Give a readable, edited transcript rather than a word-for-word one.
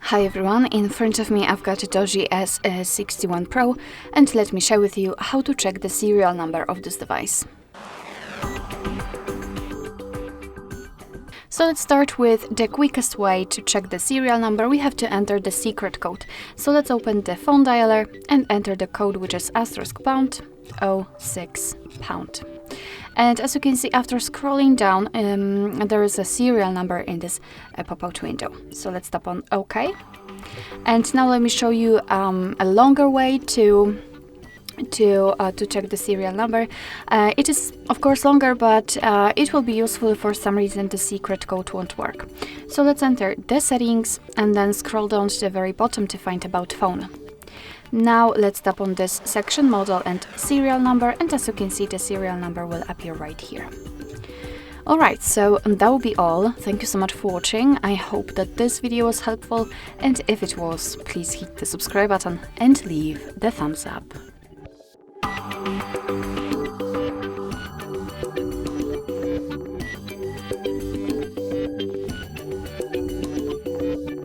Hi everyone, in front of me I've got a DOOGEE S61 Pro, and let me share with you how to check the serial number of this device. So let's start with the quickest way to check the serial number. We have to enter the secret code. So let's open the phone dialer and enter the code, which is *#06#. And as you can see, after scrolling down, there is a serial number in this pop-out window. So let's tap on OK. And now let me show you a longer way to check the serial number. It is of course longer, but it will be useful if for some reason the secret code won't work. So let's enter the settings and then scroll down to the very bottom to find about phone. Now let's tap on this section, model and serial number, and as you can see, the serial number will appear right here. Alright, so that will be all. Thank you so much for watching. I hope that this video was helpful, and if it was, please hit the subscribe button and leave the thumbs up.